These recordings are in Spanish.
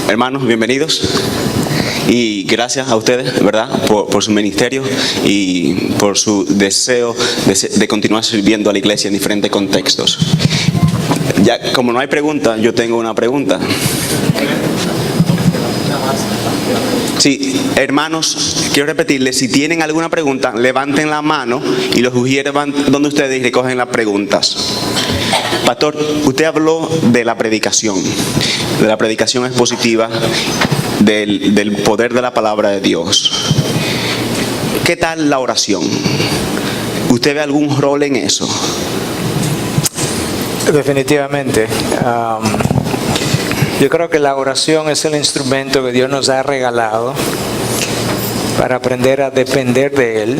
Hermanos, bienvenidos. Y gracias a ustedes, ¿verdad?, por su ministerio y por su deseo de continuar sirviendo a la iglesia en diferentes contextos. Ya, como no hay pregunta, yo tengo una pregunta. Sí, hermanos, quiero repetirles, si tienen alguna pregunta, levanten la mano y los ujieres van donde ustedes y recogen las preguntas. Pastor, usted habló de la predicación expositiva, del poder de la palabra de Dios. ¿Qué tal la oración? ¿Usted ve algún rol en eso? Definitivamente. Yo creo que la oración es el instrumento que Dios nos ha regalado para aprender a depender de Él,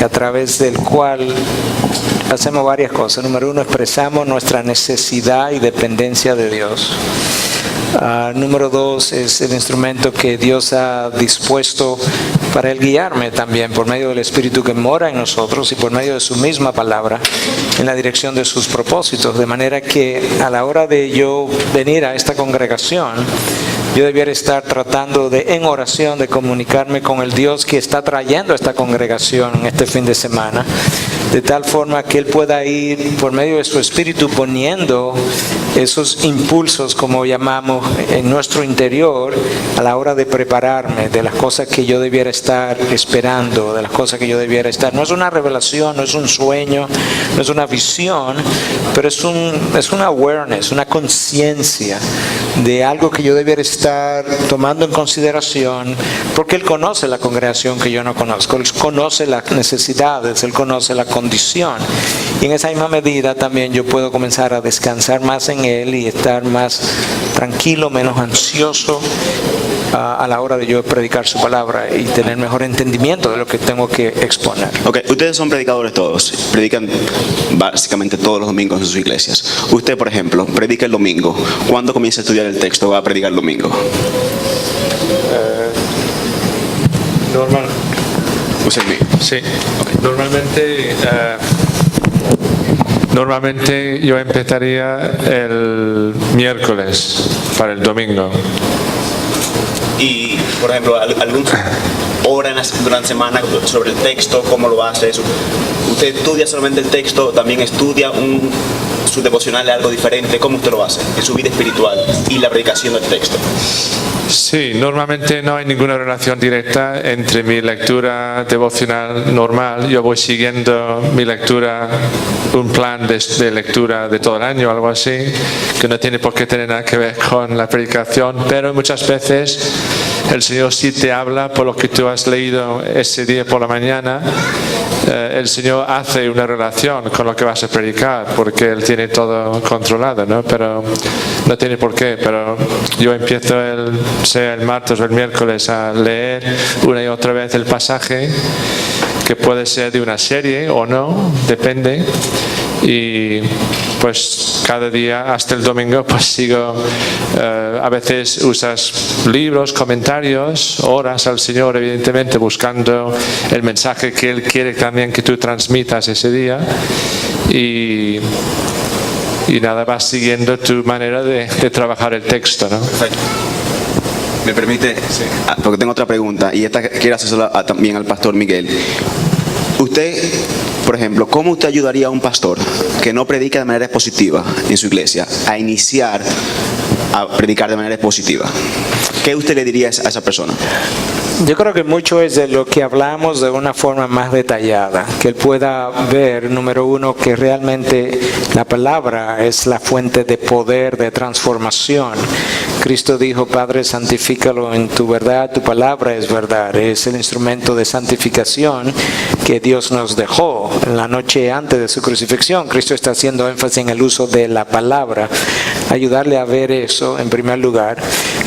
a través del cual hacemos varias cosas. Número uno, expresamos nuestra necesidad y dependencia de Dios. Número dos, es el instrumento que Dios ha dispuesto para Él guiarme también por medio del Espíritu que mora en nosotros y por medio de su misma palabra en la dirección de sus propósitos. De manera que a la hora de yo venir a esta congregación, yo debiera estar tratando en oración de comunicarme con el Dios que está trayendo a esta congregación en este fin de semana, de tal forma que Él pueda ir por medio de su Espíritu poniendo esos impulsos, como llamamos, en nuestro interior a la hora de prepararme de las cosas que yo debiera estar esperando, de las cosas que yo debiera estar. No es una revelación, no es un sueño, no es una visión, pero es una awareness, una conciencia de algo que yo debiera estar tomando en consideración, porque Él conoce la congregación que yo no conozco, Él conoce las necesidades, Él conoce la condición, y en esa misma medida también yo puedo comenzar a descansar más en Él y estar más tranquilo, menos ansioso a la hora de yo predicar su palabra y tener mejor entendimiento de lo que tengo que exponer. Ok, ustedes son predicadores todos, predican básicamente todos los domingos en sus iglesias. Usted, por ejemplo, predica el domingo. ¿Cuándo comienza a estudiar el texto? ¿Va a predicar el domingo? Normal. ¿Usted mismo? Sí. Okay. Normalmente yo empezaría el miércoles para el domingo. Y, por ejemplo, alguna hora durante la semana sobre el texto, ¿cómo lo hace eso? ¿Usted estudia solamente el texto? ¿También estudia su devocional es algo diferente? ¿Cómo usted lo hace en su vida espiritual y la predicación del texto? Sí, normalmente no hay ninguna relación directa entre mi lectura devocional normal. Yo voy siguiendo mi lectura, un plan de lectura de todo el año, algo así, que no tiene por qué tener nada que ver con la predicación, pero muchas veces el Señor sí te habla por lo que tú has leído ese día por la mañana. El Señor hace una relación con lo que vas a predicar, porque Él tiene todo controlado, ¿no? Pero no tiene por qué. Pero yo empiezo sea el martes o el miércoles a leer una y otra vez el pasaje, que puede ser de una serie o no, depende. Y pues cada día hasta el domingo pues sigo, a veces usas libros, comentarios, oras al Señor evidentemente buscando el mensaje que Él quiere también que tú transmitas ese día, y nada, vas siguiendo tu manera de trabajar el texto, ¿no? Perfecto. ¿Me permite? Sí. Porque tengo otra pregunta y esta quiero hacerla también al pastor Miguel. Usted, por ejemplo, ¿cómo usted ayudaría a un pastor que no predica de manera expositiva en su iglesia a iniciar a predicar de manera expositiva? ¿Qué usted le diría a esa persona? Yo creo que mucho es de lo que hablamos de una forma más detallada, que él pueda ver, número uno, que realmente la palabra es la fuente de poder, de transformación. Cristo dijo: Padre, santifícalo en tu verdad, tu palabra es verdad. Es el instrumento de santificación que Dios nos dejó en la noche antes de su crucifixión. Cristo está haciendo énfasis en el uso de la palabra, ayudarle a ver eso en primer lugar.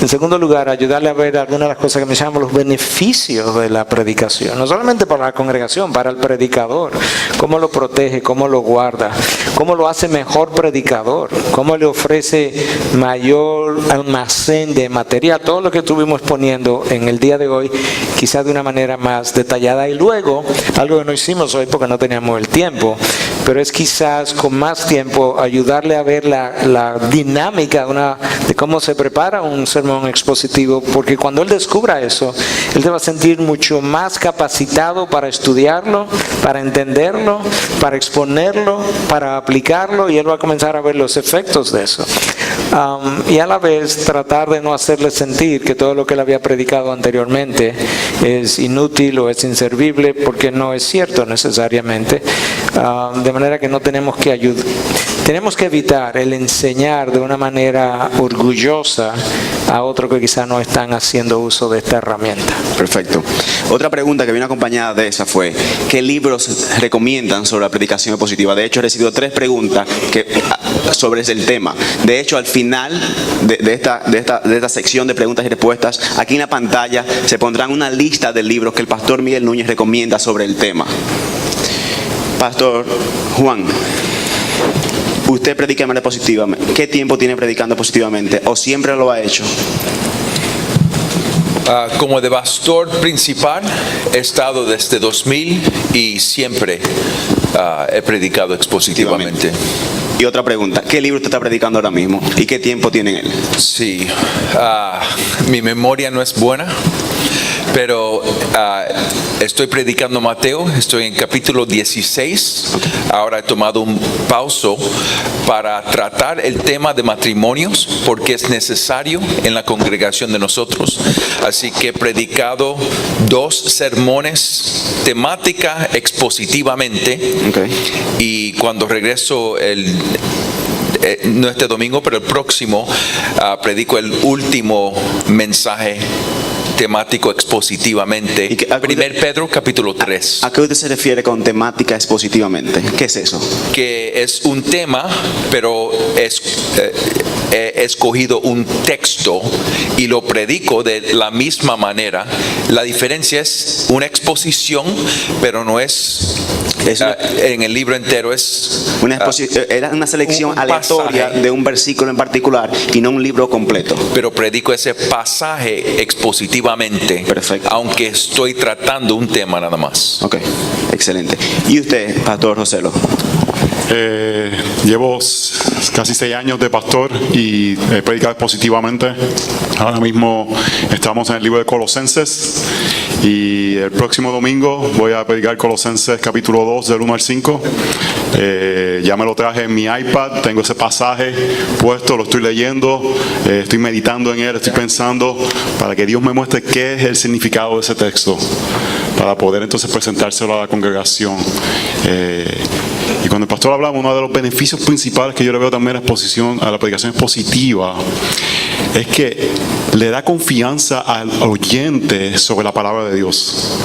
En segundo lugar, ayudarle a ver algunas de las cosas que mencionamos, los beneficios de la predicación, no solamente para la congregación, para el predicador, cómo lo protege, cómo lo guarda, cómo lo hace mejor predicador, cómo le ofrece mayor almacén de material, todo lo que estuvimos poniendo en el día de hoy, quizás de una manera más detallada. Y luego, algo que no hicimos hoy porque no teníamos el tiempo, pero es quizás con más tiempo ayudarle a ver la dinámica de cómo se prepara un sermón expositivo, porque cuando él descubra eso, él se va a sentir mucho más capacitado para estudiarlo, para entenderlo, para exponerlo, para aplicarlo, y él va a comenzar a ver los efectos de eso. Y a la vez tratar de no hacerle sentir que todo lo que él había predicado anteriormente es inútil o es inservible, porque no es cierto necesariamente. De manera que no tenemos que ayudar. Tenemos que evitar el enseñar de una manera orgullosa a otros que quizás no están haciendo uso de esta herramienta. Perfecto. Otra pregunta que vino acompañada de esa fue, ¿qué libros recomiendan sobre la predicación positiva? De hecho, he recibido 3 preguntas sobre el tema. De hecho, al final de esta sección de preguntas y respuestas, aquí en la pantalla se pondrán una lista de libros que el pastor Miguel Núñez recomienda sobre el tema. Pastor Juan, usted predica de manera positiva. ¿Qué tiempo tiene predicando positivamente? ¿O siempre lo ha hecho? Como de pastor principal he estado desde 2000 y siempre he predicado expositivamente. Y otra pregunta, ¿qué libro usted está predicando ahora mismo? ¿Y qué tiempo tiene en él? Sí, mi memoria no es buena, pero estoy predicando Mateo, estoy en capítulo 16. Ahora he tomado un pauso para tratar el tema de matrimonios, porque es necesario en la congregación de nosotros. Así que he predicado 2 sermones temática expositivamente. Y cuando regreso no este domingo, pero el próximo, predico el último mensaje temático expositivamente. ¿Y 1 Pedro capítulo 3. ¿A qué usted se refiere con temática expositivamente? ¿Qué es eso? Que es un tema, pero he escogido un texto y lo predico de la misma manera. La diferencia es una exposición, pero no es en el libro entero, es era una selección aleatoria de un versículo en particular y no un libro completo. Pero predico ese pasaje expositivamente. Perfecto. Aunque estoy tratando un tema nada más. Ok, excelente. ¿Y usted, Pastor Roselo? Llevo casi 6 años de pastor y he predicado positivamente. Ahora mismo estamos en el libro de Colosenses y el próximo domingo voy a predicar Colosenses capítulo 2 del 1 al 5. Ya me lo traje en mi iPad, tengo ese pasaje puesto, lo estoy leyendo, estoy meditando en él, estoy pensando para que Dios me muestre qué es el significado de ese texto, para poder entonces presentárselo a la congregación. Y cuando el pastor hablaba, uno de los beneficios principales que yo le veo también a la predicación positiva es que le da confianza al oyente sobre la palabra de Dios.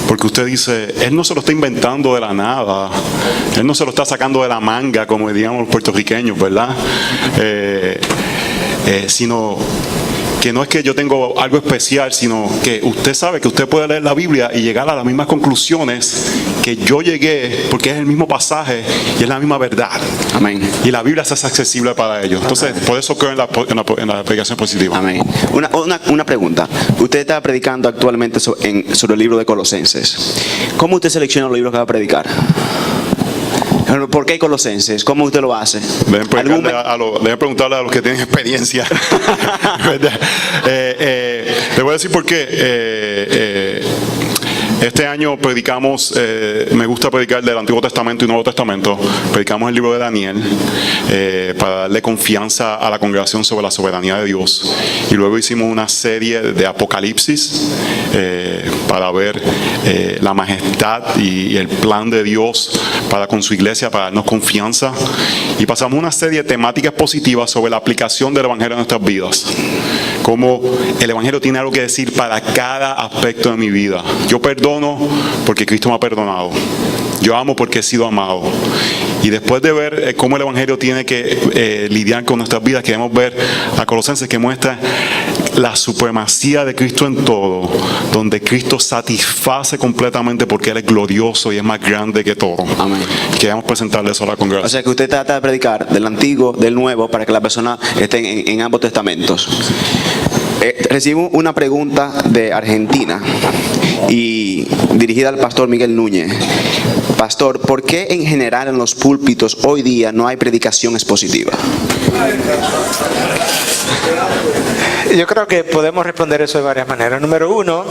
Porque usted dice, él no se lo está inventando de la nada, él no se lo está sacando de la manga, como diríamos los puertorriqueños, ¿verdad? Sino que no es que yo tengo algo especial, sino que usted sabe que usted puede leer la Biblia y llegar a las mismas conclusiones que yo llegué, porque es el mismo pasaje y es la misma verdad. Amén. Y la Biblia se hace accesible para ellos. Entonces, por eso creo en la predicación positiva. Amén. Una pregunta. Usted está predicando actualmente sobre el libro de Colosenses. ¿Cómo usted selecciona los libros que va a predicar? ¿Por qué Colosenses? ¿Cómo usted lo hace? Deben preguntarle a los que tienen experiencia. Le voy a decir por qué. Este año predicamos, me gusta predicar del Antiguo Testamento y Nuevo Testamento. Predicamos el libro de Daniel para darle confianza a la congregación sobre la soberanía de Dios. Y luego hicimos una serie de Apocalipsis para ver la majestad y el plan de Dios para con su iglesia, para darnos confianza. Y pasamos una serie de temáticas positivas sobre la aplicación del Evangelio en nuestras vidas. Cómo el Evangelio tiene algo que decir para cada aspecto de mi vida. Yo perdono porque Cristo me ha perdonado. Yo amo porque he sido amado. Y después de ver cómo el Evangelio tiene que lidiar con nuestras vidas, queremos ver a Colosenses que muestra la supremacía de Cristo en todo, donde Cristo satisface completamente porque Él es glorioso y es más grande que todo. Amén. Queremos presentarle eso a la O congregación. sea que usted trata de predicar del antiguo, del nuevo, para que la persona esté en ambos testamentos. Recibo una pregunta de Argentina y dirigida al pastor Miguel Núñez. Pastor, ¿por qué en general en los púlpitos hoy día no hay predicación expositiva? Yo creo que podemos responder eso de varias maneras. Número uno,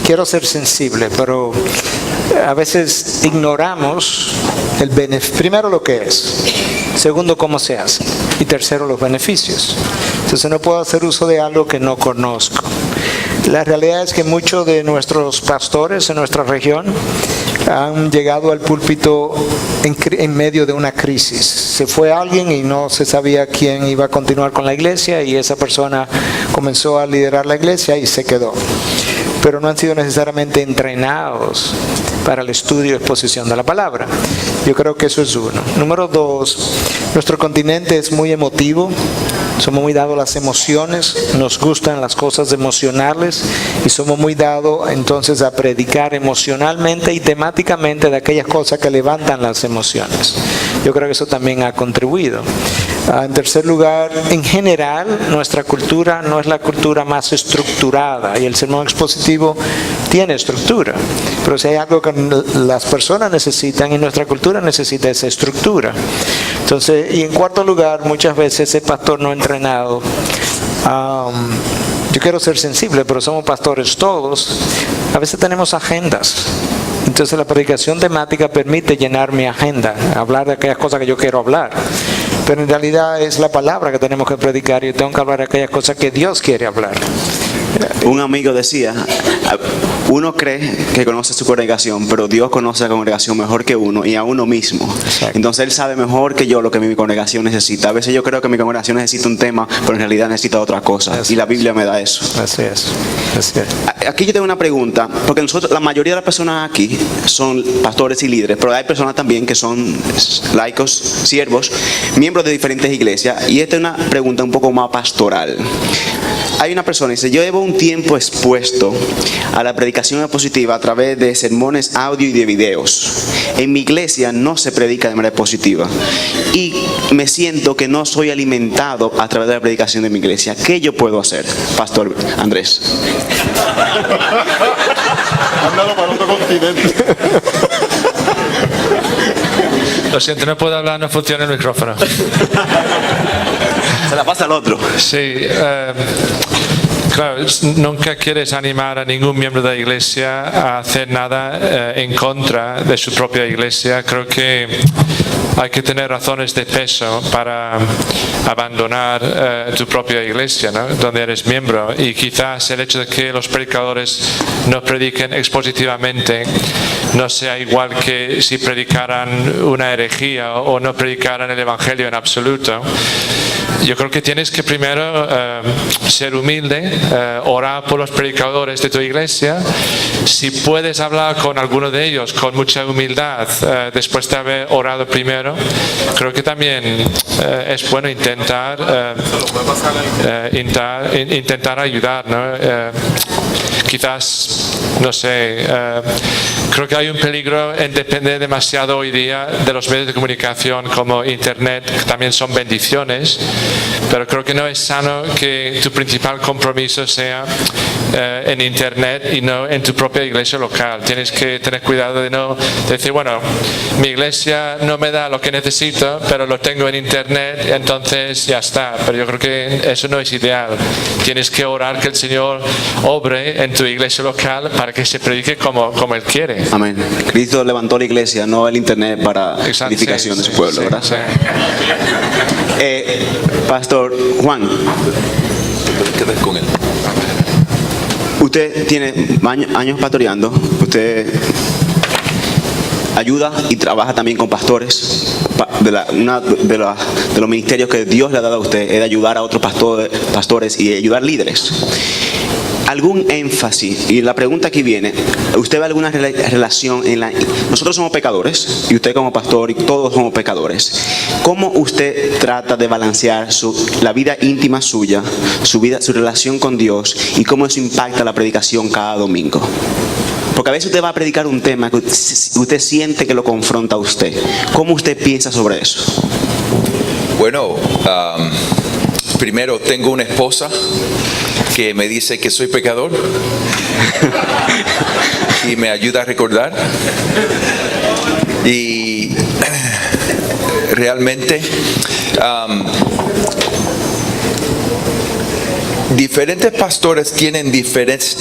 quiero ser sensible, pero a veces ignoramos el beneficio. Primero, lo que es. Segundo, cómo se hace. Y tercero, los beneficios. Entonces no puedo hacer uso de algo que no conozco. La realidad es que muchos de nuestros pastores en nuestra región han llegado al púlpito en medio de una crisis. Se fue alguien y no se sabía quién iba a continuar con la iglesia, y esa persona comenzó a liderar la iglesia y se quedó. Pero no han sido necesariamente entrenados para el estudio y exposición de la palabra. Yo creo que eso es uno. Número dos, nuestro continente es muy emotivo. Somos muy dados a las emociones, nos gustan las cosas emocionales y somos muy dados entonces a predicar emocionalmente y temáticamente de aquellas cosas que levantan las emociones. Yo creo que eso también ha contribuido. En tercer lugar, en general, nuestra cultura no es la cultura más estructurada, y el sermón expositivo tiene estructura. Pero si hay algo que las personas necesitan y nuestra cultura necesita, esa estructura. Entonces, y en cuarto lugar, muchas veces ese pastor no entrenado, yo quiero ser sensible, pero somos pastores todos, a veces tenemos agendas. Entonces la predicación temática permite llenar mi agenda, hablar de aquellas cosas que yo quiero hablar. Pero en realidad es la palabra que tenemos que predicar, y yo tengo que hablar de aquellas cosas que Dios quiere hablar. Un amigo decía, uno cree que conoce su congregación, pero Dios conoce a la congregación mejor que uno y a uno mismo. Exacto. Entonces Él sabe mejor que yo lo que mi congregación necesita. A veces yo creo que mi congregación necesita un tema, pero en realidad necesita otra cosa. Así Y la es. Biblia me da eso. Así es. Así es. Aquí yo tengo una pregunta, porque nosotros, la mayoría de las personas aquí son pastores y líderes, pero hay personas también que son laicos, siervos, miembros de diferentes iglesias, y esta es una pregunta un poco más pastoral. Hay una persona que dice, yo llevo un tiempo expuesto a la predicación expositiva a través de sermones audio y de videos. En mi iglesia no se predica de manera expositiva y me siento que no soy alimentado a través de la predicación de mi iglesia. ¿Qué yo puedo hacer, Pastor Andrés? Ándalo para otro continente. Lo siento, no puedo hablar, no funciona el micrófono. Se la pasa al otro. Sí, claro, nunca quieres animar a ningún miembro de la iglesia a hacer nada en contra de su propia iglesia. Creo que hay que tener razones de peso para abandonar tu propia iglesia, ¿no? Donde eres miembro, y quizás el hecho de que los predicadores no prediquen expositivamente no sea igual que si predicaran una herejía o no predicaran el evangelio en absoluto. Yo creo que tienes que primero ser humilde, orar por los predicadores de tu iglesia. Si puedes hablar con alguno de ellos con mucha humildad después de haber orado primero, creo que también es bueno intentar ayudar, ¿no? Quizás, no sé, creo que hay un peligro en depender demasiado hoy día de los medios de comunicación como Internet, que también son bendiciones, pero creo que no es sano que tu principal compromiso sea en Internet y no en tu propia iglesia local. Tienes que tener cuidado de no decir, bueno, mi iglesia no me da lo que necesito, pero lo tengo en Internet, entonces ya está. Pero yo creo que eso no es ideal. Tienes que orar que el Señor obre en tu iglesia local para que se predique como Él quiere. Amén. Cristo levantó la iglesia, no el internet para Exacto, edificación de su sí, pueblo, sí, ¿verdad? sí. Pastor Juan, Quedar con él. usted tiene años pastoreando, usted ayuda y trabaja también con pastores. Uno de los ministerios que Dios le ha dado a usted es de ayudar a otros pastores y ayudar líderes. algún énfasis, y la pregunta aquí viene, ¿usted ve alguna relación en la... Nosotros somos pecadores, y usted como pastor, y todos somos pecadores. ¿Cómo usted trata de balancear la vida íntima suya, su relación con Dios, y cómo eso impacta la predicación cada domingo? Porque a veces usted va a predicar un tema que usted siente que lo confronta a usted. ¿Cómo usted piensa sobre eso? Bueno, primero tengo una esposa que me dice que soy pecador y me ayuda a recordar. Y realmente diferentes pastores tienen diferentes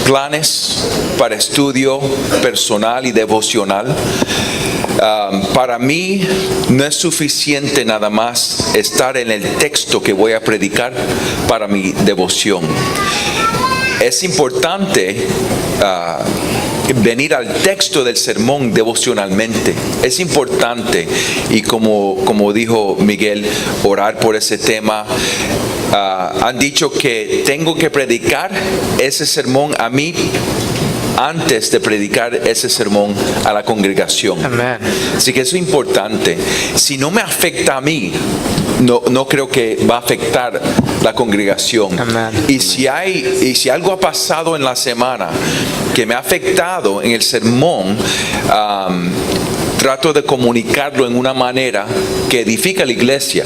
planes para estudio personal y devocional. Para mí no es suficiente nada más estar en el texto que voy a predicar para mi devoción. Es importante venir al texto del sermón devocionalmente. Es importante, y como dijo Miguel, orar por ese tema. Han dicho que tengo que predicar ese sermón a mí antes de predicar ese sermón a la congregación. Amén. Así que eso es importante. Si no me afecta a mí, no creo que va a afectar la congregación. Amén. Y si algo ha pasado en la semana que me ha afectado en el sermón, trato de comunicarlo en una manera que edifica la iglesia.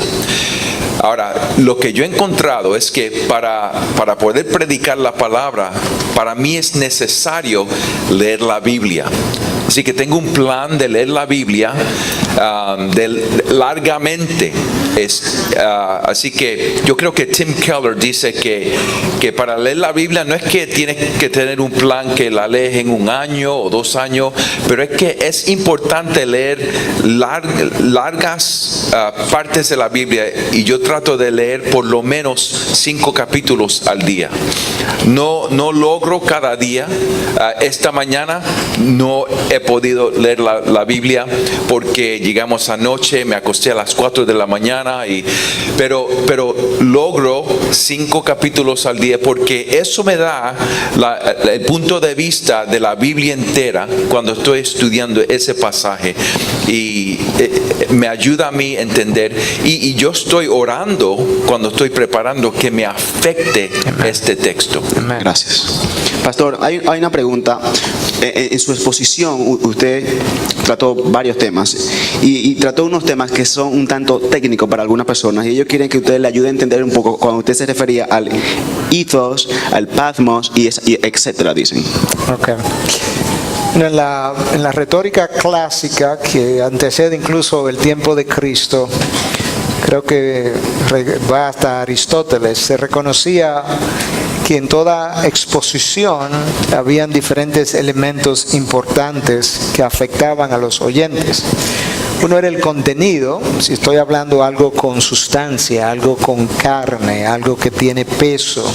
Ahora, lo que yo he encontrado es que para poder predicar la palabra, para mí es necesario leer la Biblia. Así que tengo un plan de leer la Biblia largamente. Así que yo creo que Tim Keller dice que para leer la Biblia no es que tienes que tener un plan que la lees en 1 año o 2 años, pero es que es importante leer largas partes de la Biblia, y yo trato de leer por lo menos 5 capítulos al día. No logro cada día. Esta mañana no he podido leer la Biblia porque llegamos anoche, me acosté a las 4 de la mañana, pero logro 5 capítulos al día, porque eso me da el punto de vista de la Biblia entera cuando estoy estudiando ese pasaje, y me ayuda a mí a entender, y yo estoy orando cuando estoy preparando que me afecte este texto. Gracias. Pastor, hay una pregunta. En su exposición usted trató varios temas y trató unos temas que son un tanto técnicos para algunas personas, y ellos quieren que usted le ayude a entender un poco cuando usted se refería al ethos, al pathos y etcétera, dicen. Okay. En la retórica clásica que antecede incluso el tiempo de Cristo, creo que va hasta Aristóteles, se reconocía que en toda exposición habían diferentes elementos importantes que afectaban a los oyentes. Uno era el contenido, si estoy hablando algo con sustancia, algo con carne, algo que tiene peso.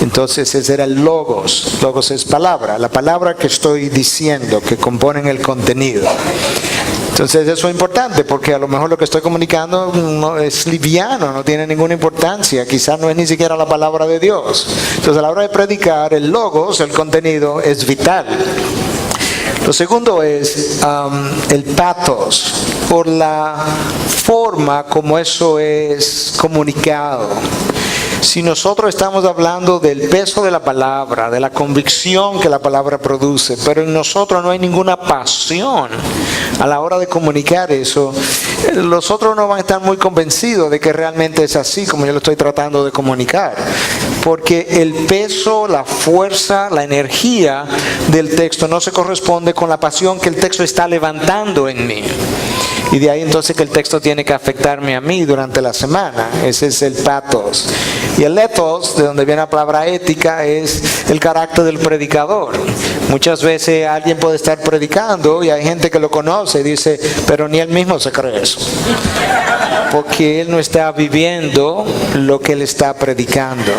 Entonces ese era el logos. Logos es palabra, la palabra que estoy diciendo, que componen el contenido. Entonces eso es importante, porque a lo mejor lo que estoy comunicando no es liviano, no tiene ninguna importancia, quizás no es ni siquiera la palabra de Dios. Entonces a la hora de predicar, el logos, el contenido, es vital. Lo segundo es el pathos, por la forma como eso es comunicado. Si nosotros estamos hablando del peso de la palabra, de la convicción que la palabra produce, pero en nosotros no hay ninguna pasión a la hora de comunicar eso, los otros no van a estar muy convencidos de que realmente es así como yo lo estoy tratando de comunicar. Porque el peso, la fuerza, la energía del texto no se corresponde con la pasión que el texto está levantando en mí. Y de ahí entonces que el texto tiene que afectarme a mí durante la semana. Ese es el pathos. Y el ethos, de donde viene la palabra ética, es el carácter del predicador. Muchas veces alguien puede estar predicando y hay gente que lo conoce y dice, pero ni él mismo se cree eso. Porque él no está viviendo lo que él está predicando.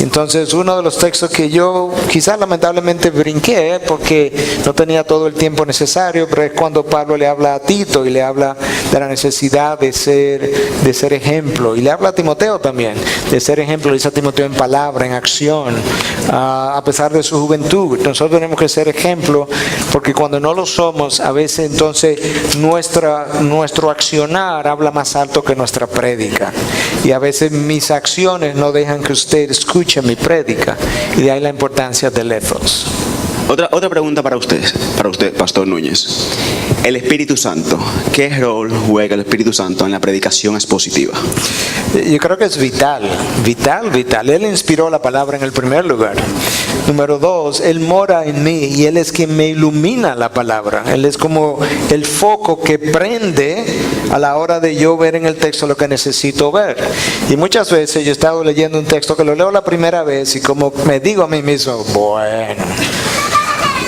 Entonces, uno de los textos que yo quizás lamentablemente brinqué porque no tenía todo el tiempo necesario, pero es cuando Pablo le habla a Tito y le habla de la necesidad de ser ejemplo, y le habla a Timoteo también de ser ejemplo. Le dice a Timoteo en palabra, en acción, a pesar de su juventud. Nosotros tenemos que ser ejemplo, porque cuando no lo somos, a veces entonces nuestro accionar habla más alto que nuestra prédica, y a veces mis acciones no dejan que usted escuche mi prédica, y de ahí la importancia del ethos. Otra pregunta para usted, Pastor Núñez. El Espíritu Santo, ¿qué rol juega el Espíritu Santo en la predicación expositiva? Yo creo que es vital. Él inspiró la palabra en el primer lugar. Número 2, Él mora en mí y Él es quien me ilumina la palabra. Él es como el foco que prende a la hora de yo ver en el texto lo que necesito ver. Y muchas veces yo he estado leyendo un texto que lo leo la primera vez y como me digo a mí mismo, bueno,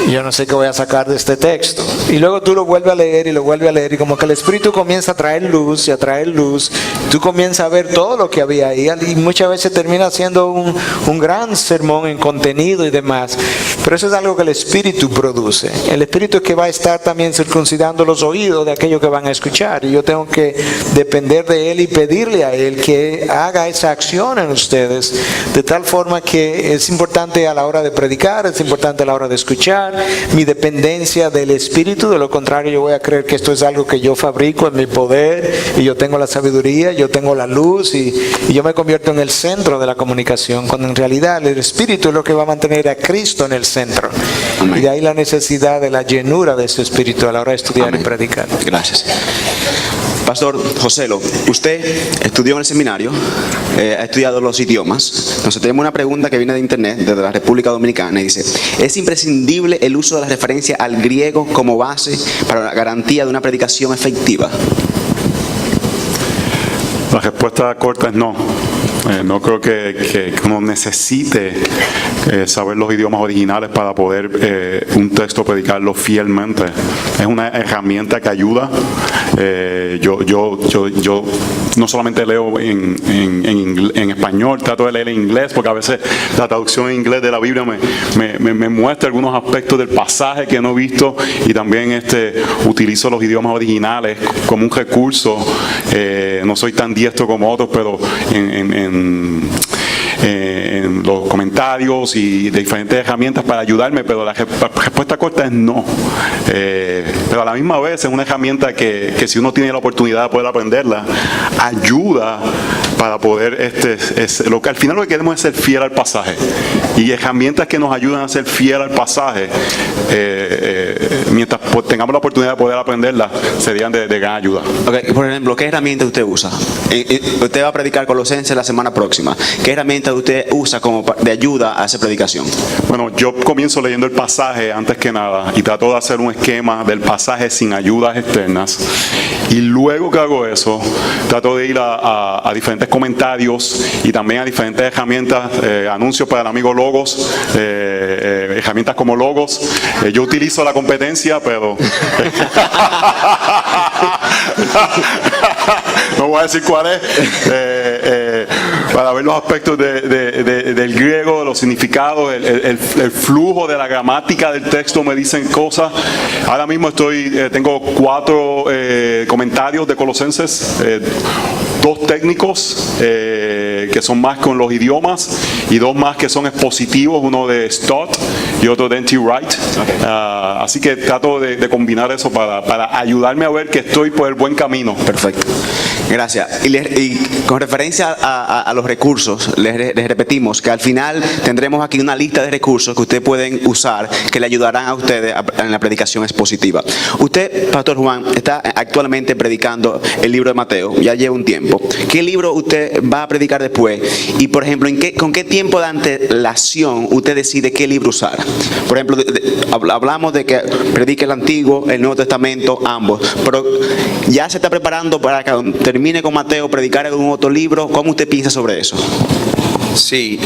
yo no sé qué voy a sacar de este texto. Y luego tú lo vuelves a leer y lo vuelves a leer, y como que el Espíritu comienza a traer luz y a traer luz. Tú comienzas a ver todo lo que había ahí, y muchas veces termina siendo un gran sermón en contenido y demás. Pero eso es algo que el Espíritu produce. El Espíritu es que va a estar también circuncidando los oídos de aquellos que van a escuchar. Y yo tengo que depender de Él y pedirle a Él que haga esa acción en ustedes, de tal forma que es importante a la hora de predicar, es importante a la hora de escuchar, mi dependencia del Espíritu. De lo contrario, yo voy a creer que esto es algo que yo fabrico en mi poder, y yo tengo la sabiduría, yo tengo la luz, y yo me convierto en el centro de la comunicación, cuando en realidad el Espíritu es lo que va a mantener a Cristo en el centro. Amén. Y de ahí la necesidad de la llenura de ese Espíritu a la hora de estudiar. Amén. Y predicar. Gracias. Pastor Joselo, usted estudió en el seminario, ha estudiado los idiomas. Entonces tenemos una pregunta que viene de internet, desde la República Dominicana, y dice: ¿es imprescindible el uso de la referencia al griego como base para la garantía de una predicación efectiva? La respuesta corta es no. No creo que uno necesite saber los idiomas originales para poder un texto predicarlo fielmente. Es una herramienta que ayuda. Yo no solamente leo en español, trato de leer en inglés, porque a veces la traducción en inglés de la Biblia me muestra algunos aspectos del pasaje que no he visto, y también utilizo los idiomas originales como un recurso. No soy tan diestro como otros, pero en los comentarios y de diferentes herramientas para ayudarme, pero la respuesta corta es no. Pero a la misma vez es una herramienta que si uno tiene la oportunidad de poder aprenderla, ayuda para poder, lo que al final lo que queremos es ser fiel al pasaje, y herramientas que nos ayudan a ser fiel al pasaje, mientras tengamos la oportunidad de poder aprenderla, serían de gran ayuda. Okay, por ejemplo, ¿qué herramienta usted usa? Usted va a predicar Colosenses la semana próxima. ¿Qué herramienta usted usa como de ayuda a esa predicación? Bueno, yo comienzo leyendo el pasaje antes que nada, y trato de hacer un esquema del pasaje sin ayudas externas, y luego que hago eso, trato de ir a diferentes comentarios y también a diferentes herramientas, anuncios para el amigo Logos, herramientas como Logos. Yo utilizo la competencia, pero no voy a decir cuál es, para ver los aspectos del griego, los significados, el flujo de la gramática del texto. Me dicen cosas. Ahora mismo tengo 4 comentarios de Colosenses, 2 técnicos que son más con los idiomas, y 2 más que son expositivos, uno de Stott y otro de N.T. Wright. Así que trato de combinar eso para ayudarme a ver que estoy por el buen camino. Perfecto. Gracias. Y con referencia a los recursos, les repetimos que al final tendremos aquí una lista de recursos que ustedes pueden usar, que le ayudarán a ustedes en la predicación expositiva. Usted, Pastor Juan, está actualmente predicando el libro de Mateo, ya lleva un tiempo. ¿Qué libro usted va a predicar después? Y, por ejemplo, ¿con qué tiempo de antelación usted decide qué libro usar? Por ejemplo, hablamos de que predique el Antiguo, el Nuevo Testamento, ambos, pero ya se está preparando para que termine con Mateo, predicar algún otro libro. ¿Cómo usted piensa sobre eso? Sí,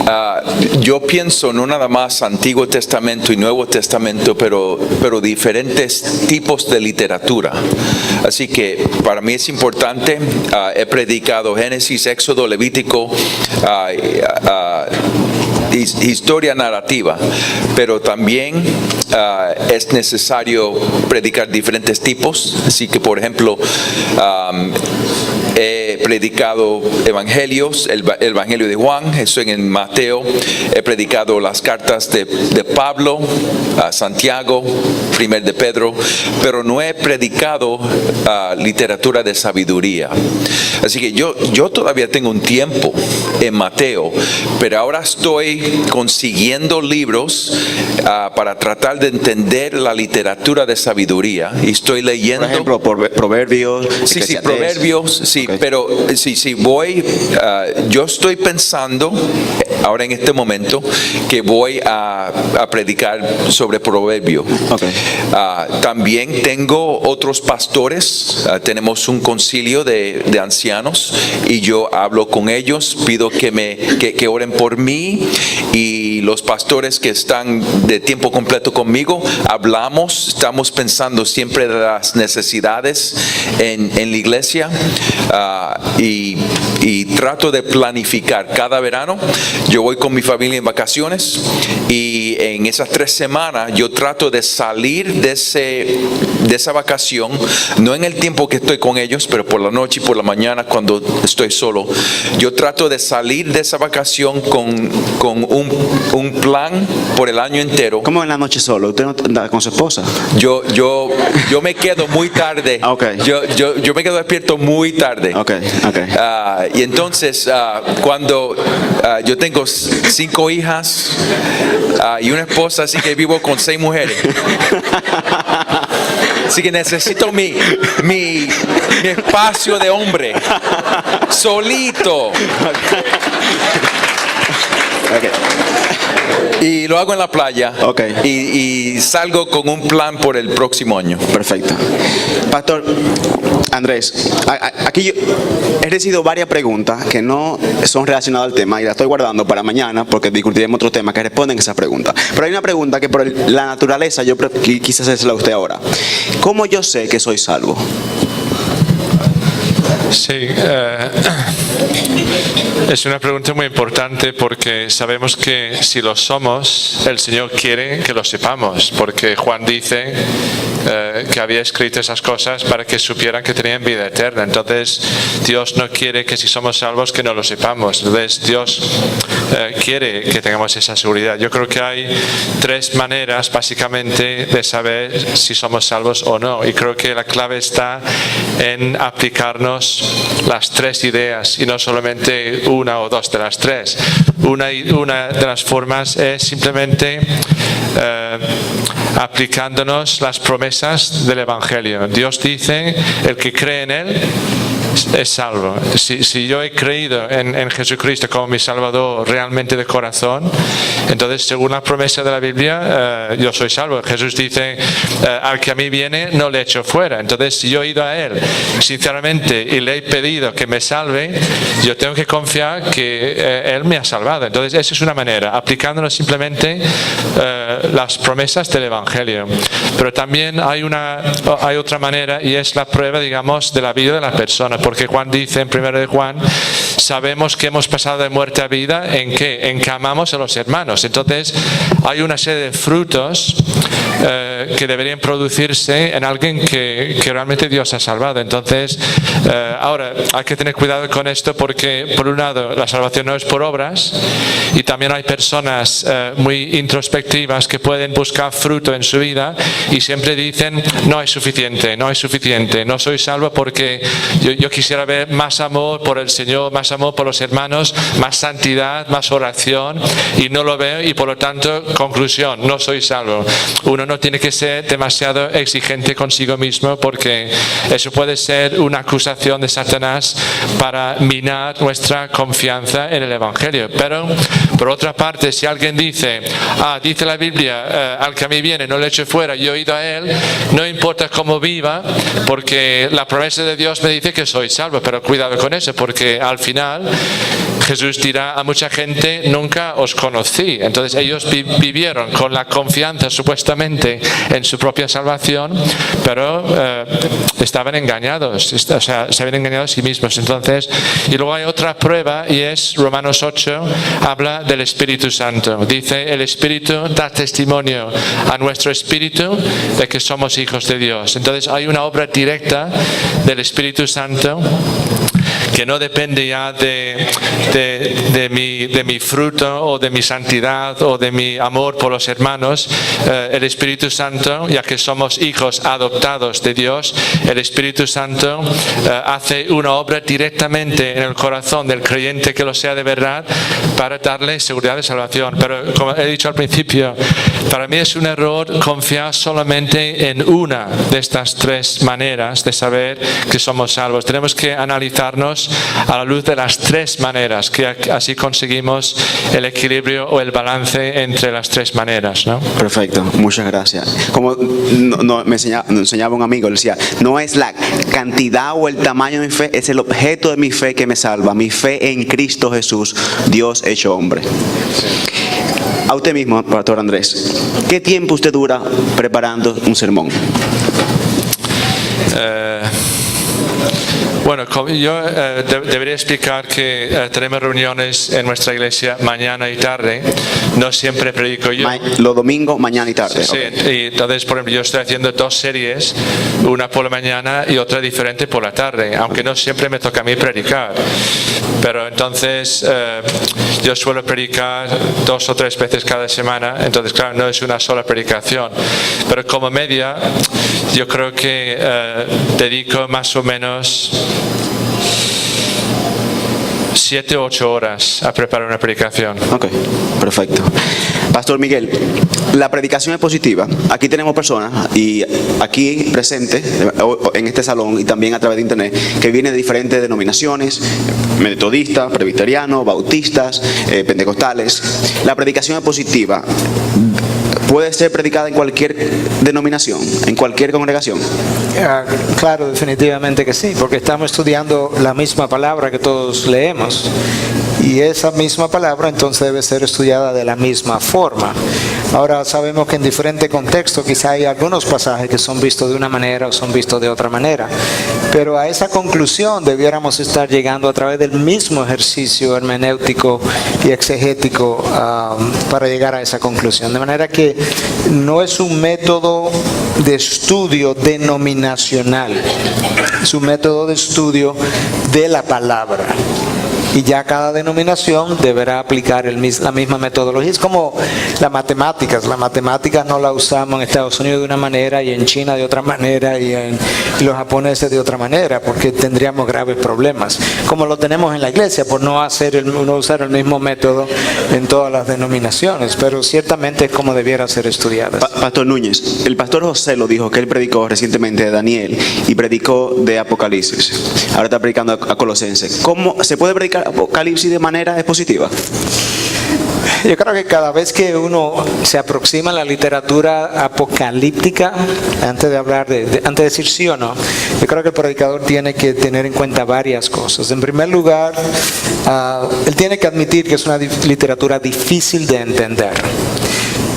yo pienso no nada más Antiguo Testamento y Nuevo Testamento, pero diferentes tipos de literatura. Así que para mí es importante. He predicado Génesis, Éxodo, Levítico, historia narrativa, pero también es necesario predicar diferentes tipos. Así que, por ejemplo, he predicado evangelios, el evangelio de Juan, estoy en Mateo, he predicado las cartas de Pablo, a Santiago, primer de Pedro, pero no he predicado literatura de sabiduría. Así que yo todavía tengo un tiempo en Mateo, pero ahora estoy consiguiendo libros para tratar de entender la literatura de sabiduría, y estoy leyendo. Por ejemplo, Proverbios. Sí, Proverbios, sí, okay. Pero sí, voy, yo estoy pensando ahora en este momento que voy a predicar sobre Proverbios. Okay. También tengo otros pastores, tenemos un concilio de ancianos, y yo hablo con ellos, pido que oren por mí, y los pastores que están de tiempo completo conmigo, estamos pensando siempre de las necesidades en la iglesia, y trato de planificar. Cada verano yo voy con mi familia en vacaciones, y en esas 3 semanas yo trato de salir de esa vacación, no en el tiempo que estoy con ellos, pero por la noche y por la mañana cuando estoy solo. Yo trato de salir de esa vacación con un plan por el año entero. ¿Cómo en la noche solo? ¿Usted no anda con su esposa? Yo me quedo muy tarde. Okay. Yo me quedo despierto muy tarde. Okay. Y entonces cuando yo tengo 5 hijas y una esposa, así que vivo con 6 mujeres. Así que necesito mi espacio de hombre solito. Okay. Y lo hago en la playa. Okay. Y salgo con un plan por el próximo año. Perfecto. Pastor Andrés, aquí yo he recibido varias preguntas que no son relacionadas al tema, y las estoy guardando para mañana porque discutiremos otros temas que responden a esas preguntas. Pero hay una pregunta que por la naturaleza yo quise hacérsela a usted ahora. ¿Cómo yo sé que soy salvo? Sí, es una pregunta muy importante, porque sabemos que si lo somos, el Señor quiere que lo sepamos, porque Juan dice que había escrito esas cosas para que supieran que tenían vida eterna. Entonces Dios no quiere que si somos salvos que no lo sepamos. Entonces Dios quiere que tengamos esa seguridad. Yo creo que hay 3 maneras básicamente de saber si somos salvos o no, y creo que la clave está en aplicarnos las 3 ideas, y no solamente una o 2 de las 3. Una de las formas es simplemente aplicándonos las promesas del Evangelio. Dios dice: el que cree en Él es salvo. Si yo he creído en Jesucristo como mi Salvador realmente de corazón, entonces según la promesa de la Biblia yo soy salvo. Jesús dice: al que a mí viene no le echo fuera. Entonces, si yo he ido a Él sinceramente y le he pedido que me salve, yo tengo que confiar que Él me ha salvado. Entonces esa es una manera, aplicándonos simplemente las promesas del Evangelio. Pero también hay otra manera, y es la prueba, digamos, de la vida de la persona, porque Juan dice en 1 de Juan: sabemos que hemos pasado de muerte a vida en que amamos a los hermanos. Entonces hay una serie de frutos que deberían producirse en alguien que realmente Dios ha salvado. Entonces ahora hay que tener cuidado con esto, porque por un lado la salvación no es por obras, y también hay personas muy introspectivas que pueden buscar fruto en su vida y siempre dicen: no es suficiente, no soy salvo porque yo quisiera ver más amor por el Señor, más amor por los hermanos, más santidad, más oración, y no lo veo, y por lo tanto, conclusión, no soy salvo. Uno no tiene que ser demasiado exigente consigo mismo, porque eso puede ser una acusación de Satanás para minar nuestra confianza en el Evangelio. Pero por otra parte, si alguien dice: dice la Biblia, al que a mí viene no le echo fuera, yo he ido a Él, no importa cómo viva, porque la promesa de Dios me dice que soy salvo. Pero cuidado con eso, porque al final Jesús dirá a mucha gente, nunca os conocí. Entonces ellos vivieron con la confianza supuestamente en su propia salvación, pero estaban engañados, o sea, se habían engañado a sí mismos. Entonces, y luego hay otra prueba, y es Romanos 8, habla del Espíritu Santo. Dice, el Espíritu da testimonio a nuestro espíritu de que somos hijos de Dios. Entonces hay una obra directa del Espíritu Santo que no depende ya de mi fruto o de mi santidad o de mi amor por los hermanos. El Espíritu Santo, ya que somos hijos adoptados de Dios, el Espíritu Santo hace una obra directamente en el corazón del creyente que lo sea de verdad para darle seguridad de salvación. Pero como he dicho al principio, para mí es un error confiar solamente en una de estas tres maneras de saber que somos salvos. Tenemos que analizarnos a la luz de las tres maneras, que así conseguimos el equilibrio o el balance entre las tres maneras, ¿no? Perfecto, muchas gracias. Como me enseñaba un amigo, él decía, no es la cantidad o el tamaño de mi fe, es el objeto de mi fe que me salva, mi fe en Cristo Jesús, Dios hecho hombre. A usted mismo, Pastor Andrés, ¿qué tiempo usted dura preparando un sermón? Bueno, yo debería explicar que tenemos reuniones en nuestra iglesia mañana y tarde. No siempre predico yo. Los domingos, mañana y tarde. Sí, okay. Y entonces, por ejemplo, yo estoy haciendo dos series, una por la mañana y otra diferente por la tarde, aunque no siempre me toca a mí predicar. Pero entonces yo suelo predicar 2 o 3 veces cada semana, entonces claro, no es una sola predicación. Pero como media, yo creo que dedico más o menos 7 o 8 horas a preparar una predicación. Ok, perfecto. Pastor Miguel, la predicación es positiva. Aquí tenemos personas, y aquí presentes, en este salón y también a través de internet, que vienen de diferentes denominaciones, metodistas, presbiterianos, bautistas, pentecostales. La predicación es positiva. ¿Puede ser predicada en cualquier denominación, en cualquier congregación? Claro, definitivamente que sí, porque estamos estudiando la misma palabra que todos leemos. Y esa misma palabra entonces debe ser estudiada de la misma forma. Ahora sabemos que en diferentes contextos quizá hay algunos pasajes que son vistos de una manera o son vistos de otra manera. Pero a esa conclusión debiéramos estar llegando a través del mismo ejercicio hermenéutico y exegético para llegar a esa conclusión. De manera que no es un método de estudio denominacional, es un método de estudio de la palabra. Y ya cada denominación deberá aplicar la misma metodología. Es como las matemáticas. Las matemáticas no las usamos en Estados Unidos de una manera y en China de otra manera y los japoneses de otra manera, porque tendríamos graves problemas. Como lo tenemos en la iglesia, por no usar el mismo método en todas las denominaciones. Pero ciertamente es como debiera ser estudiadas. Pastor Núñez, el pastor José lo dijo, que él predicó recientemente de Daniel y predicó de Apocalipsis. Ahora está predicando a Colosenses. ¿Cómo se puede predicar Apocalipsis de manera expositiva? Yo creo que cada vez que uno se aproxima a la literatura apocalíptica, antes de decir sí o no, yo creo que el predicador tiene que tener en cuenta varias cosas. En primer lugar, él tiene que admitir que es una literatura difícil de entender.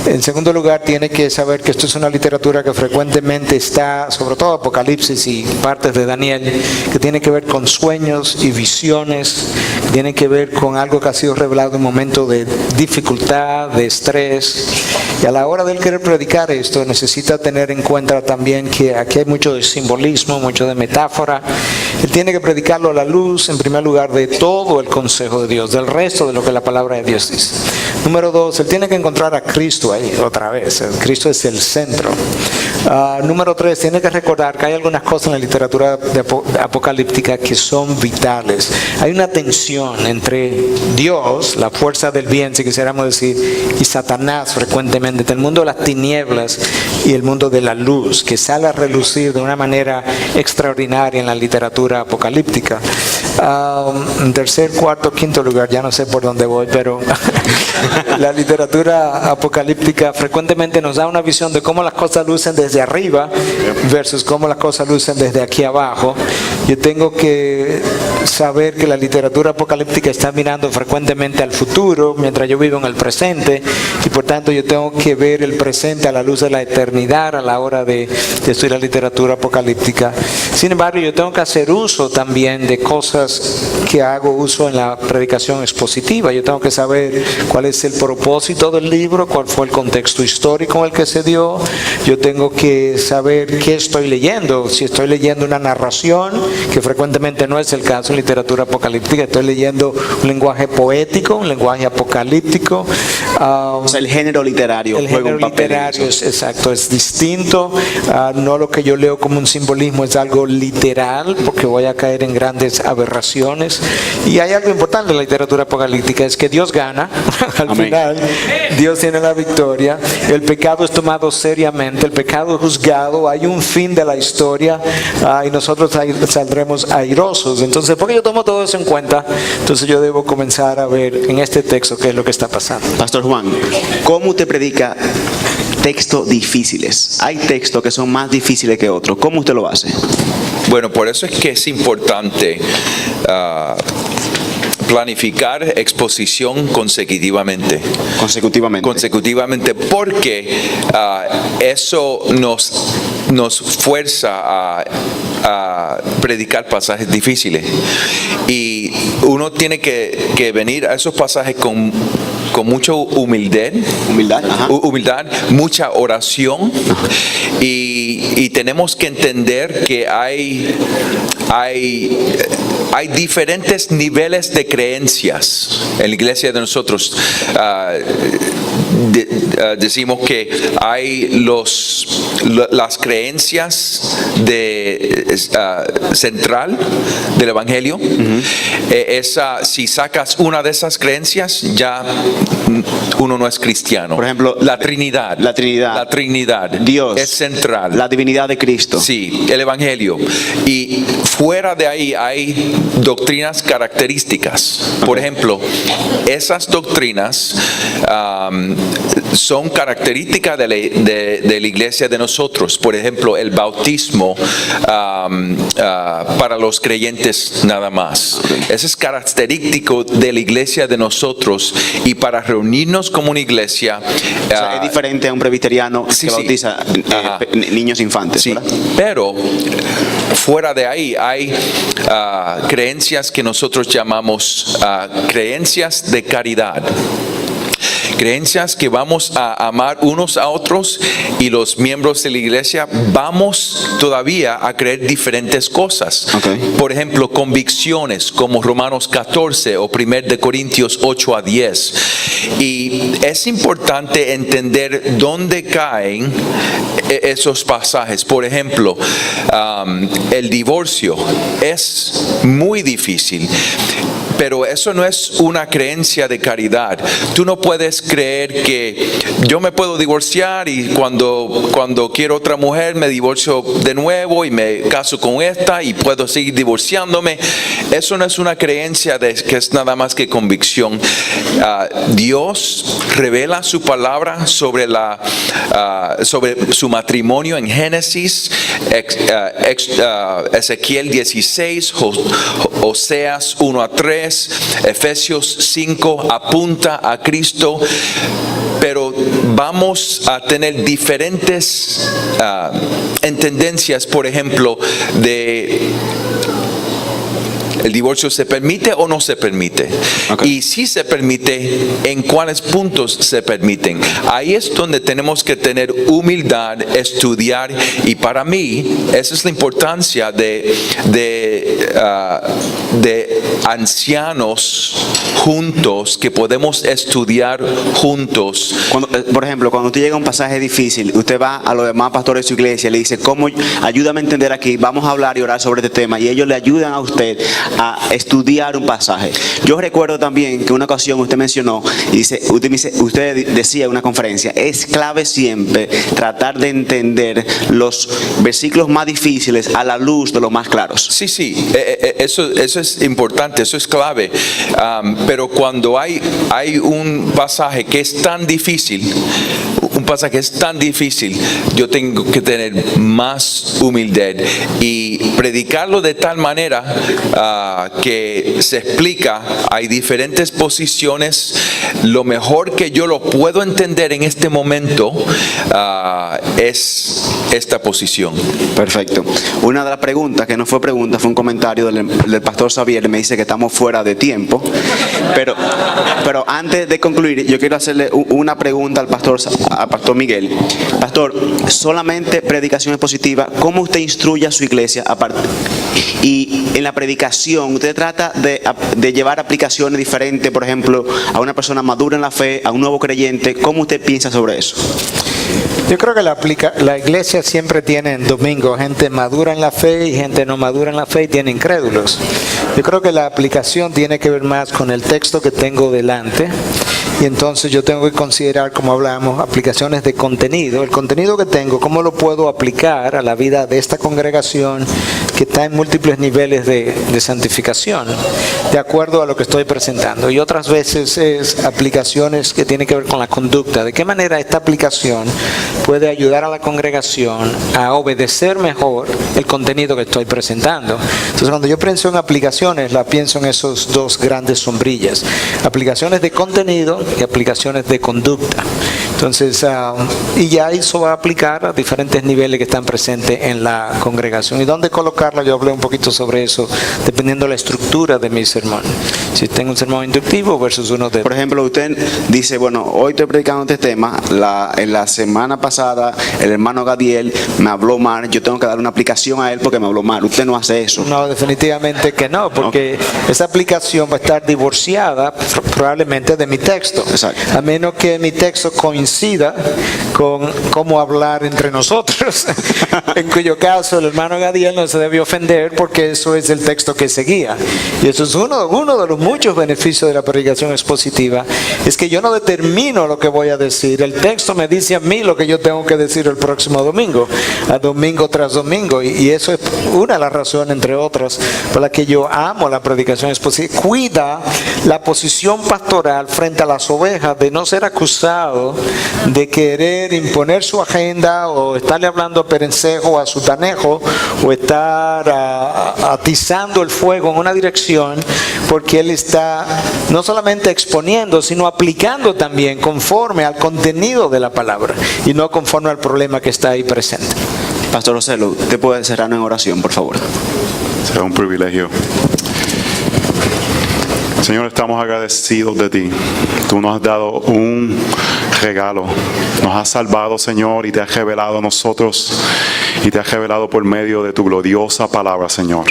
En segundo lugar, tiene que saber que esto es una literatura que frecuentemente está, sobre todo Apocalipsis y partes de Daniel, que tiene que ver con sueños y visiones, que tiene que ver con algo que ha sido revelado en un momento de dificultad, de estrés. Y a la hora de él querer predicar esto, necesita tener en cuenta también que aquí hay mucho de simbolismo, mucho de metáfora. Él tiene que predicarlo a la luz, en primer lugar, de todo el consejo de Dios, del resto de lo que la palabra de Dios dice. Número 2, él tiene que encontrar a Cristo ahí, otra vez. Cristo es el centro. Número 3, tiene que recordar que hay algunas cosas en la literatura apocalíptica que son vitales. Hay una tensión entre Dios, la fuerza del bien, si quisiéramos decir, y Satanás frecuentemente, entre el mundo de las tinieblas y el mundo de la luz, que sale a relucir de una manera extraordinaria en la literatura apocalíptica. En tercer, cuarto, quinto lugar, ya no sé por dónde voy, pero La literatura apocalíptica frecuentemente nos da una visión de cómo las cosas lucen desde arriba versus cómo las cosas lucen desde aquí abajo. Yo tengo que saber que la literatura apocalíptica está mirando frecuentemente al futuro, mientras yo vivo en el presente, y por tanto yo tengo que ver el presente a la luz de la eternidad a la hora de estudiar la literatura apocalíptica. Sin embargo, yo tengo que hacer uso también de cosas que hago uso en la predicación expositiva. Yo tengo que saber cuál es el propósito del libro, cuál fue el contexto histórico en el que se dio. Yo tengo que saber qué estoy leyendo. Si estoy leyendo una narración, que frecuentemente no es el caso en literatura apocalíptica, estoy leyendo un lenguaje poético, un lenguaje apocalíptico. O sea, el género literario El juega género un papel en literario eso. exacto, es distinto. No lo que yo leo como un simbolismo es algo literal, porque voy a caer en grandes aberraciones. Y hay algo importante en la literatura apocalíptica, es que Dios gana. Al Amén. final, Dios tiene la victoria. El pecado es tomado seriamente, el pecado es juzgado, hay un fin de la historia, y nosotros saldremos airosos. Entonces, porque yo tomo todo eso en cuenta, entonces yo debo comenzar a ver en este texto qué es lo que está pasando. Pastor Juan, ¿cómo usted predica textos difíciles? Hay textos que son más difíciles que otros. ¿Cómo usted lo hace? Bueno, por eso es que es importante planificar exposición consecutivamente. Consecutivamente, porque eso nos fuerza a predicar pasajes difíciles. Y uno tiene que venir a esos pasajes con mucha humildad, mucha oración, y tenemos que entender que hay diferentes niveles de creencias en la iglesia de nosotros. Decimos que hay las creencias central del Evangelio. Si sacas una de esas creencias, ya uno no es cristiano. Por ejemplo, la Trinidad. La Trinidad. Dios. Es central. La divinidad de Cristo. Sí, el Evangelio. Y fuera de ahí hay doctrinas características. Por ejemplo, esas doctrinas son características de la iglesia de nosotros. Por ejemplo, el bautismo para los creyentes nada más. Eso es característico de la iglesia de nosotros, y para reunirnos como una iglesia. O sea, es diferente a un presbiteriano que bautiza niños infantes. Sí, ¿verdad? pero fuera de ahí hay creencias que nosotros llamamos creencias de caridad. Creencias que vamos a amar unos a otros, y los miembros de la iglesia vamos todavía a creer diferentes cosas. Por ejemplo, convicciones como Romanos 14 o 1 de Corintios 8 a 10. Y es importante entender dónde caen esos pasajes. Por ejemplo, el divorcio es muy difícil. Pero eso no es una creencia de caridad. Tú no puedes creer que yo me puedo divorciar, y cuando quiero otra mujer me divorcio de nuevo y me caso con esta y puedo seguir divorciándome. Eso no es una creencia que es nada más que convicción. Dios revela su palabra sobre su matrimonio en Génesis, Ezequiel 16, Oseas 1 a 3, Efesios 5 apunta a Cristo, pero vamos a tener diferentes tendencias. Por ejemplo, ¿el divorcio se permite o no se permite? Y si se permite, ¿en cuáles puntos se permiten? Ahí es donde tenemos que tener humildad, estudiar, y para mí esa es la importancia de ancianos juntos, que podemos estudiar juntos. Por ejemplo, cuando usted llega a un pasaje difícil, usted va a los demás pastores de su iglesia y le dice, ayúdame a entender aquí, vamos a hablar y orar sobre este tema, y ellos le ayudan a usted a estudiar un pasaje. Yo recuerdo también que una ocasión usted mencionó, y usted decía en una conferencia, es clave siempre tratar de entender los versículos más difíciles a la luz de los más claros. Sí, eso es importante, eso es clave. Pero cuando hay un pasaje que es tan difícil, yo tengo que tener más humildad y predicarlo de tal manera que se explica. Hay diferentes posiciones. Lo mejor que yo lo puedo entender en este momento es esta posición. Perfecto. Una de las preguntas, que no fue pregunta, fue un comentario del pastor Xavier, me dice que estamos fuera de tiempo, pero antes de concluir, yo quiero hacerle una pregunta al pastor Miguel. Pastor, solamente predicación expositiva, ¿cómo usted instruye a su iglesia? Y en la predicación, ¿usted trata de llevar aplicaciones diferentes, por ejemplo, a una persona madura en la fe, a un nuevo creyente? ¿Cómo usted piensa sobre eso? Yo creo que la iglesia siempre tiene en domingo gente madura en la fe y gente no madura en la fe y tiene incrédulos. Yo creo que la aplicación tiene que ver más con el texto que tengo delante. Y entonces yo tengo que considerar, como hablamos, aplicaciones de contenido. El contenido que tengo, ¿cómo lo puedo aplicar a la vida de esta congregación que está en múltiples niveles de santificación, de acuerdo a lo que estoy presentando? Y otras veces es aplicaciones que tienen que ver con la conducta. ¿De qué manera esta aplicación puede ayudar a la congregación a obedecer mejor el contenido que estoy presentando? Entonces, cuando yo pienso en aplicaciones, la pienso en esos dos grandes sombrillas. Aplicaciones de contenido y aplicaciones de conducta. Entonces, y ya eso va a aplicar a diferentes niveles que están presentes en la congregación. ¿Y dónde colocarla? Yo hablé un poquito sobre eso, dependiendo de la estructura de mi sermón. Si tengo un sermón inductivo versus uno de... Por ejemplo, usted dice, bueno, hoy estoy predicando este tema, en la semana pasada el hermano Gadiel me habló mal, yo tengo que dar una aplicación a él porque me habló mal. Usted no hace eso. No, definitivamente que no, porque esa aplicación va a estar divorciada probablemente de mi texto. Exacto. A menos que mi texto coincida con cómo hablar entre nosotros, en cuyo caso el hermano Gadiel no se debe ofender porque eso es el texto que seguía. Y eso es uno de los muchos beneficios de la predicación expositiva, es que yo no determino lo que voy a decir, el texto me dice a mí lo que yo tengo que decir el próximo domingo, a domingo tras domingo, y eso es una de las razones, entre otras, por la que yo amo la predicación expositiva. Cuida la posición pastoral frente a las ovejas, de no ser acusado de querer imponer su agenda o estarle hablando a perencejo, a sutanejo, o estar atizando el fuego en una dirección, porque él está no solamente exponiendo, sino aplicando también conforme al contenido de la palabra y no conforme al problema que está ahí presente. Pastor Ocelo, ¿usted puede cerrarnos en oración, por favor? Será un privilegio. Señor, estamos agradecidos de ti. Tú nos has dado un regalo. Nos has salvado, Señor, y te has revelado a nosotros. Y te has revelado por medio de tu gloriosa palabra, Señor.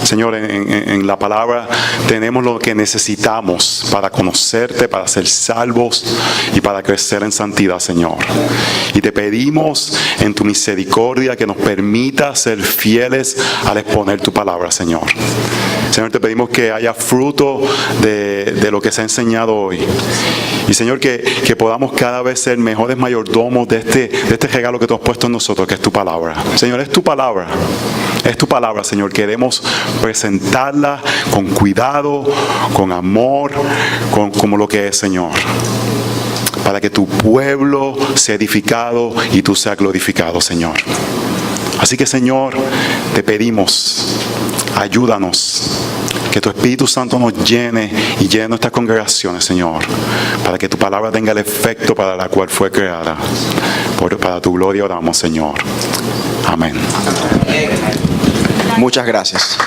Señor, en la palabra tenemos lo que necesitamos para conocerte, para ser salvos y para crecer en santidad, Señor. Y te pedimos en tu misericordia que nos permita ser fieles al exponer tu palabra, Señor. Señor, te pedimos que haya fruto de lo que se ha enseñado hoy. Y Señor, que podamos cada vez ser mejores mayordomos de este regalo que tú has puesto en nosotros, que es tu palabra. Señor, es tu palabra. Es tu palabra, Señor. Queremos presentarla con cuidado, con amor, como lo que es, Señor. Para que tu pueblo sea edificado y tú seas glorificado, Señor. Así que, Señor, te pedimos, ayúdanos, que tu Espíritu Santo nos llene y llene nuestras congregaciones, Señor, para que tu palabra tenga el efecto para la cual fue creada. Para tu gloria oramos, Señor. Amén. Muchas gracias.